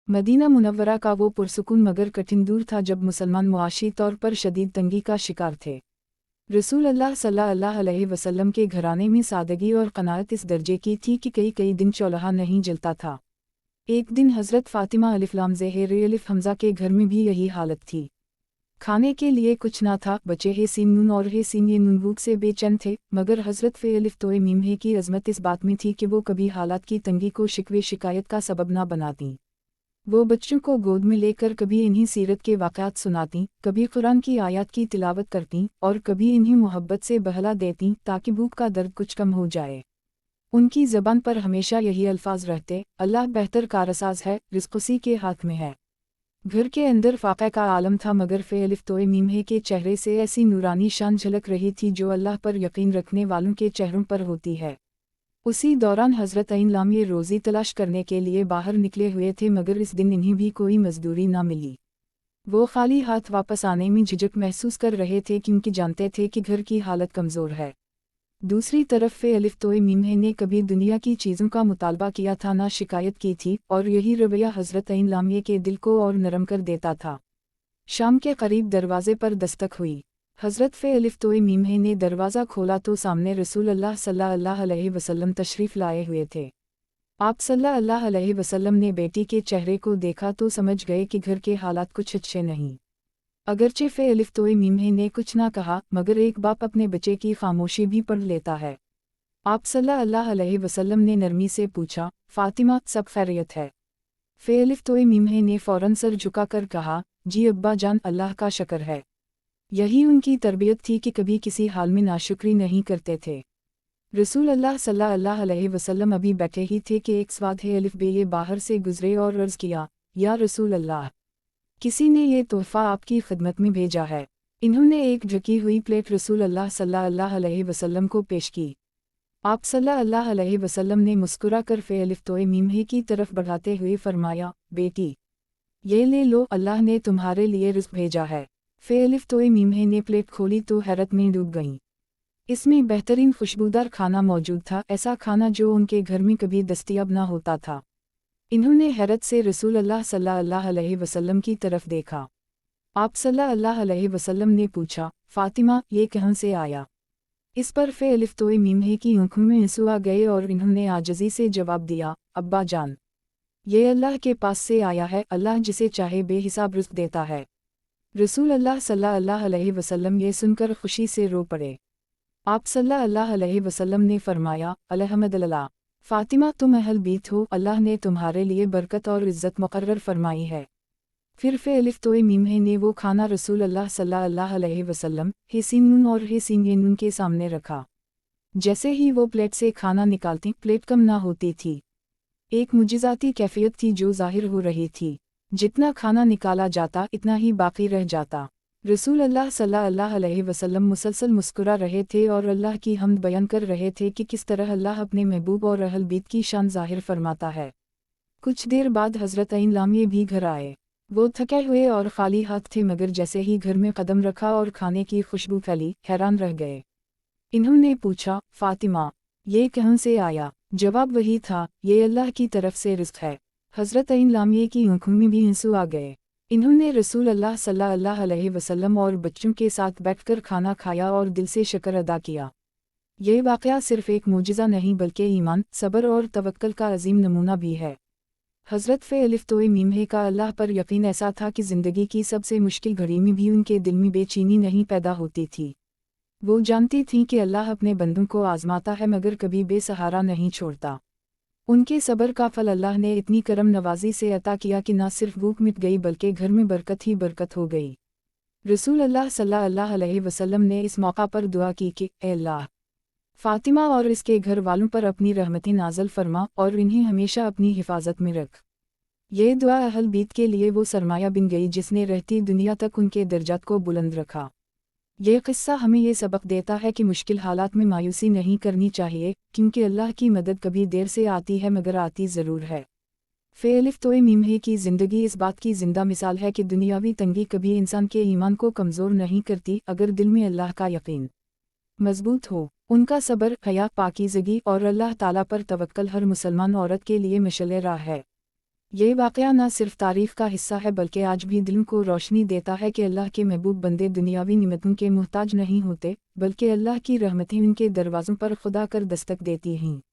Medina Munawwara का वो पुरसुकून मगर कठिन दूर था जब मुसलमान मुआशी तौर पर शदीद तंगी का शिकार थे। रसूल अल्लाह सल्लल्लाहु अलैहि वसल्लम के घराने में सादगी और क़नाअत इस दर्जे की थी कि कई दिन चौल्हा नहीं जलता था। एक दिन हज़रत फ़ातिमा अलिफ़ लाम ज़ेर अलिफ़ हमज़ा के घर में भी यही हालत थी। खाने के लिए कुछ ना था, बचे हे सीन नून और हे सीन ये नून भूख से बेचैन थे, मगर हज़रत फ़े अलिफ़ तोए मीम हे की अज़मत इस बात में थी कि वो कभी हालात की तंगी को शिकवे शिकायत का सबब ना बनातीं। वो बच्चों को गोद में लेकर कभी इन्हीं सीरत के वाक़यात सुनातीं, कभी कुरान की आयत की तिलावत करतीं और कभी इन्हीं मोहब्बत से बहला देतीं ताकि भूख का दर्द कुछ कम हो जाए। उनकी ज़बान पर हमेशा यही अल्फाज रहते, अल्लाह बेहतर कारसाज है, रिज़्क़ उसी के हाथ में है। घर के अंदर फ़ाक़े का आलम था मगर फ़े अलिफ़ तोए मीम हे के चेहरे से ऐसी नूरानी शान झलक रही थी जो अल्लाह पर यकीन रखने वालों के चेहरों पर होती है। उसी दौरान हज़रत ऐन लाम ये रोज़ी तलाश करने के लिए बाहर निकले हुए थे मगर इस दिन इन्हें भी कोई मजदूरी ना मिली। वो खाली हाथ वापस आने में झिझक महसूस कर रहे थे क्योंकि जानते थे कि घर की हालत कमज़ोर है। दूसरी तरफ फ़े अलिफ़ तोए मीम हे ने कभी दुनिया की चीज़ों का मुतालबा किया था ना शिकायत की थी और यही रवैया हज़रत ऐन लाम के दिल को और नरम कर देता था। शाम के करीब दरवाज़े पर दस्तक हुई। हज़रत फ़े अलिफ़ तोए मीम हे ने दरवाज़ा खोला तो सामने रसूल अल्लाह सल्लल्लाहु अलैहि वसल्लम तशरीफ़ लाए हुए थे। आप सल्लल्लाहु अलैहि वसल्लम ने बेटी के चेहरे को देखा तो समझ गए कि घर के हालात कुछ अच्छे नहीं। अगरचे फ़े अलिफ़ तोए मीम हे ने कुछ ना कहा मगर एक बाप अपने बच्चे की खामोशी भी पढ़ लेता है। आप सल्लल्लाहु अलैहि वसल्लम ने नरमी से पूछा, फ़ातिमा सब खैरियत है? फ़े अलिफ़ तोए मीम हे ने फ़ौरन सर झुकाकर कहा, जी अब्बा जान, अल्लाह का शुक्र है। यही उनकी तरबियत थी कि कभी किसी हाल में नाशुक्री नहीं करते थे। रसूल अल्लाह सल्लल्लाहु अलैहि वसल्लम अभी बैठे ही थे कि एक स्वाद है अलिफ़ बे ये बाहर से गुजरे और अर्ज़ किया, या रसूल अल्लाह, किसी ने ये तोहफ़ा आपकी खिदमत में भेजा है। इन्होंने एक ढकी हुई प्लेट रसूल अल्लाह सल्लल्लाहु अलैहि वसल्लम को पेश की। आप सल्लल्लाहु अलैहि वसल्लम ने मुस्कुरा कर फ़े अलिफ़ तोए मीम हे की तरफ बढ़ाते हुए फरमाया, बेटी ये ले लो, अल्लाह ने तुम्हारे लिए रिज़्क़ भेजा है। फ़े अलिफ़ तोए मीम हे ने प्लेट खोली तो हैरत में डूब गईं। इसमें बेहतरीन खुशबूदार खाना मौजूद था, ऐसा खाना जो उनके घर में कभी दस्तयाब ना होता था। इन्होंने हैरत से रसूल अल्लाह सल्लल्लाहु अलैहि वसल्लम की तरफ देखा। आप सल्लल्लाहु अलैहि वसल्लम ने पूछा, फ़ातिमा ये कहाँ से आया? इस पर फ़े अलिफ़ तोए मीम हे की आँखों में आंसू आ गए और इन्होंने आजिज़ी से जवाब दिया, अब्बा जान, ये अल्लाह के पास से आया है, अल्लाह जिसे चाहे बेहिसाब रिज़्क़ देता है। रसूल अल्लाह सल्लल्लाहु अलैहि वसल्लम ये सुनकर खुशी से रो पड़े। आप सल्लल्लाहु अलैहि वसल्लम ने फरमाया, अल्हम्दुलिल्लाह, फ़ातिमा तुम अहल बीत हो, अल्लाह ने तुम्हारे लिए बरकत और इज़्ज़त मुक़र्रर फरमाई है। फिर फ़े अलिफ़ तोए मीम हे ने वो खाना रसूल अल्लाह सल्लल्लाहु अलैहि वसल्लम हे सीन नून और हे सीन ये नून के सामने रखा। जैसे ही वो प्लेट से खाना निकालती, प्लेट कम ना होती थी। एक मुजिज़ाती कैफ़ियत थी जो ज़ाहिर हो रही थी। जितना खाना निकाला जाता इतना ही बाकी रह जाता। रसूल अल्लाह सल्लल्लाहु अलैहि वसल्लम मुसलसल मुस्कुरा रहे थे और अल्लाह की हम्द बयान कर रहे थे कि किस तरह अल्लाह अपने महबूब और अहल बीत की शान ज़ाहिर फरमाता है। कुछ देर बाद हज़रत ऐन लामिये भी घर आए। वो थके हुए और खाली हाथ थे मगर जैसे ही घर में कदम रखा और खाने की खुशबू फैली, हैरान रह गए। इन्होंने पूछा, फ़ातिमा ये कहाँ से आया? जवाब वही था, ये अल्लाह की तरफ से रिज़्क़ है। हज़रत ऐन लामिये की आँखों में भी आंसू आ गए। इन्होंने रसूल अल्लाह सल्लल्लाहु अलैहि वसल्लम और बच्चों के साथ बैठकर खाना खाया और दिल से शुक्र अदा किया। ये वाक़या सिर्फ़ एक मुजिज़ा नहीं बल्कि ईमान, सब्र और तवक्कुल का अज़ीम नमूना भी है। हज़रत फ़े अलिफ़ तोए मीम हे का अल्लाह पर यकीन ऐसा था कि ज़िंदगी की सबसे मुश्किल घड़ी में भी उनके दिल में बेचैनी नहीं पैदा होती थी। वो जानती थीं कि अल्लाह अपने बंदों को आज़माता है मगर कभी बेसहारा नहीं छोड़ता। उनके सब्र का फल अल्लाह ने इतनी करम नवाज़ी से अता किया कि न सिर्फ भूख मिट गई बल्कि घर में बरकत ही बरकत हो गई। रसूल अल्लाह सल्लल्लाहु अलैहि वसल्लम ने इस मौका पर दुआ की कि ए अल्लाह, फ़ातिमा और इसके घर वालों पर अपनी रहमतें नाज़िल फरमा और इन्हें हमेशा अपनी हिफाजत में रख। ये दुआ अहल बीत के लिए वो सरमाया बन गई जिसने रहती दुनिया तक उनके दर्जात को बुलंद रखा। ये क़िस्सा हमें ये सबक देता है कि मुश्किल हालात में मायूसी नहीं करनी चाहिए क्योंकि अल्लाह की मदद कभी देर से आती है मगर आती ज़रूर है। फ़े अलिफ़ तोए मीम हे की ज़िंदगी इस बात की ज़िंदा मिसाल है कि दुनियावी तंगी कभी इंसान के ईमान को कमज़ोर नहीं करती अगर दिल में अल्लाह का यकीन मज़बूत हो। उनका सब्र, हया, पाकीज़गी और अल्लाह ताला पर तवक्कुल हर मुसलमान औरत के लिए मशाल राह है। یہ واقعہ نہ صرف تاریخ کا حصہ ہے بلکہ آج بھی دلوں کو روشنی دیتا ہے کہ اللہ کے محبوب بندے دنیاوی نعمتوں کے محتاج نہیں ہوتے، بلکہ اللہ کی رحمتیں ان کے دروازوں پر خدا کر دستک دیتی ہیں۔